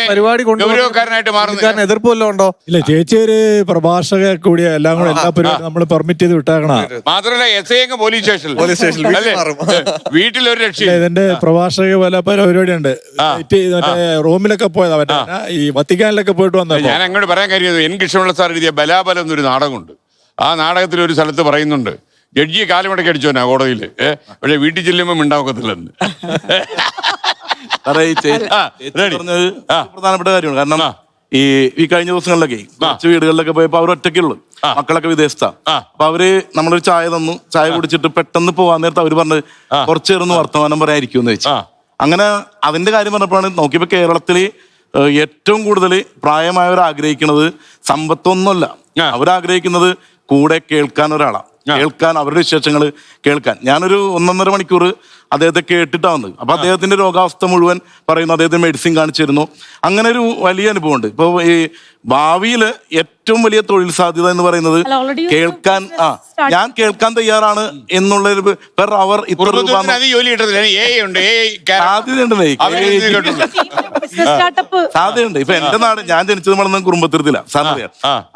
പരിപാടി ഗൗരവക്കാരനായിട്ട് മാറുന്നു. എതിർപ്പല്ലോ ഉണ്ടോ? ഇല്ല, ചേച്ചി ഒരു പ്രഭാഷക കൂടിയ എല്ലാം കൂടെ എല്ലാ പരിപാടി നമ്മൾ പെർമിറ്റ് ചെയ്ത് വിട്ടേക്കണ. മാത്രമല്ല എസ് പോലീസ് സ്റ്റേഷനിൽ വീട്ടിലൊരു രക്ഷ. ഇതിന്റെ പ്രഭാഷക പല പരിപാടിയുണ്ട്. മറ്റേ റൂമിലൊക്കെ പോയതാ, മറ്റേ ഈ വത്തിക്കാനിലൊക്കെ പോയിട്ട് വന്ന. ഞാൻ അങ്ങോട്ട് പറയാൻ കാര്യം എൻ കൃഷ്ണപിള്ള സാർ എഴുതിയ ബലാബലം എന്നൊരു നാടകമുണ്ട്. ആ നാടകത്തിൽ ഒരു സ്ഥലത്ത് പറയുന്നുണ്ട്, ജഡ്ജിയെ കാലുമടക്കി അടിച്ചോനാ കോടതിയിൽ, പക്ഷെ വീട്ടിൽ ചെല്ലുമ്പോൾ മിണ്ടാവത്തില്ലെന്ന്. പ്രധാനപ്പെട്ട കാര്യമാണ്. കാരണം ഈ കഴിഞ്ഞ ദിവസങ്ങളിലൊക്കെ കുറച്ച് വീടുകളിലൊക്കെ പോയപ്പോ അവർ ഒറ്റയ്ക്കുള്ളൂ, മക്കളൊക്കെ വിദേശത്താ. അപ്പൊ അവര് നമ്മളൊരു ചായ തന്നു, ചായ കുടിച്ചിട്ട് പെട്ടെന്ന് പോവാൻ നേരത്തെ അവര് പറഞ്ഞത് കുറച്ചേർന്ന് വർത്തമാനം പറയാതിരിക്കും എന്ന് വെച്ചു. അങ്ങനെ അതിന്റെ കാര്യം പറഞ്ഞപ്പോഴാണ് നോക്കിയപ്പോ കേരളത്തില് ഏറ്റവും കൂടുതൽ പ്രായമായവർ ആഗ്രഹിക്കുന്നത് സമ്പത്തൊന്നുമല്ല, അവരാഗ്രഹിക്കുന്നത് കൂടെ കേൾക്കാൻ ഒരാളാണ്, കേൾക്കാൻ, അവരുടെ വിശേഷങ്ങൾ കേൾക്കാൻ. ഞാനൊരു 1.5 മണിക്കൂർ അദ്ദേഹത്തെ കേട്ടിട്ടാ വന്നത്. അപ്പൊ അദ്ദേഹത്തിന്റെ രോഗാവസ്ഥ മുഴുവൻ പറയുന്നു, അദ്ദേഹത്തിന് മെഡിസിൻ കാണിച്ചിരുന്നു. അങ്ങനെ ഒരു വലിയ അനുഭവമുണ്ട്. ഇപ്പൊ ഈ ഭാവിയില് ഏറ്റവും വലിയ തൊഴിൽ സാധ്യത എന്ന് പറയുന്നത് കേൾക്കാൻ, ഞാൻ കേൾക്കാൻ തയ്യാറാണ് എന്നുള്ളൊരു പെർ അവർ ഇത്ര രൂപ സാധ്യതയുണ്ട്. ഇപ്പൊ എന്റെ നാട്, ഞാൻ ജനിച്ചത് വളർന്ന കുടുംബത്തില സാറിയ.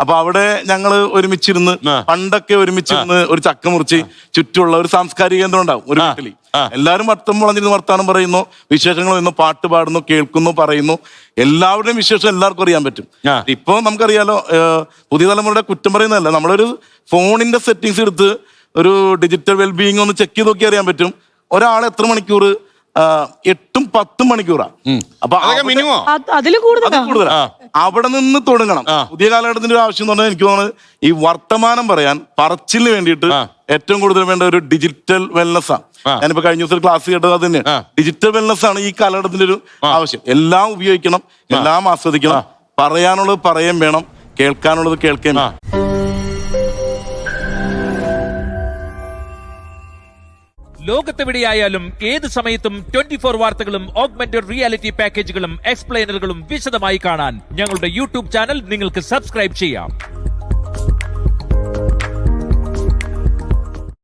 അപ്പൊ അവിടെ ഞങ്ങള് ഒരുമിച്ചിരുന്ന്, പണ്ടൊക്കെ ഒരുമിച്ചിരുന്ന് ഒരു ചക്ക മുറിച്ച് ചുറ്റുമുള്ള ഒരു സാംസ്കാരിക കേന്ദ്രം ഉണ്ടാവും ഒരു വീട്ടില്. എല്ലാവരും വട്ടം വളഞ്ഞിരുന്ന് വർത്താനം പറയുന്നു, വിശേഷങ്ങൾ വരുന്നു, പാട്ട് പാടുന്നു, കേൾക്കുന്നു, പറയുന്നു. എല്ലാവരുടെയും വിശേഷം എല്ലാവർക്കും അറിയാൻ പറ്റും. ഇപ്പൊ നമുക്കറിയാലോ, പുതിയ തലമുറയുടെ കുറ്റം പറയുന്നതല്ല, നമ്മളൊരു ഫോണിന്റെ സെറ്റിങ്സ് എടുത്ത് ഒരു ഡിജിറ്റൽ വെൽബീയിങ് ഒന്ന് ചെക്ക് ചെയ്ത് നോക്കി അറിയാൻ പറ്റും ഒരാൾ എത്ര മണിക്കൂർ. 8-10 മണിക്കൂറാ. അപ്പൊ അതിൽ കൂടുതലാ. അവിടെ നിന്ന് തുടങ്ങണം. പുതിയ കാലഘട്ടത്തിന്റെ ഒരു ആവശ്യം എന്ന് പറഞ്ഞാൽ എനിക്ക് തോന്നുന്നത് ഈ വർത്തമാനം പറയാൻ, പറച്ചിലിന് വേണ്ടിയിട്ട് ഏറ്റവും കൂടുതൽ വേണ്ട ഒരു ഡിജിറ്റൽ വെൽനെസ് ആണ്. ഞാനിപ്പോ കഴിഞ്ഞ ദിവസം ക്ലാസ് കേട്ടത് അത് തന്നെയാണ്. ഡിജിറ്റൽ വെൽനെസ് ആണ് ഈ കാലഘട്ടത്തിന്റെ ഒരു ആവശ്യം. എല്ലാം ഉപയോഗിക്കണം, എല്ലാം ആസ്വദിക്കണം, പറയാനുള്ളത് പറയാൻ വേണം, കേൾക്കാനുള്ളത് കേൾക്കാൻ വേണം. ലോകത്തെവിടെയായാലും ഏത് സമയത്തും 24 വാർത്തകളും ഓഗ്മെന്റഡ് റിയാലിറ്റി പാക്കേജുകളും എക്സ്പ്ലെയിനറുകളും വിശദമായി കാണാൻ ഞങ്ങളുടെ യൂട്യൂബ് ചാനൽ നിങ്ങൾക്ക് സബ്സ്ക്രൈബ് ചെയ്യാം.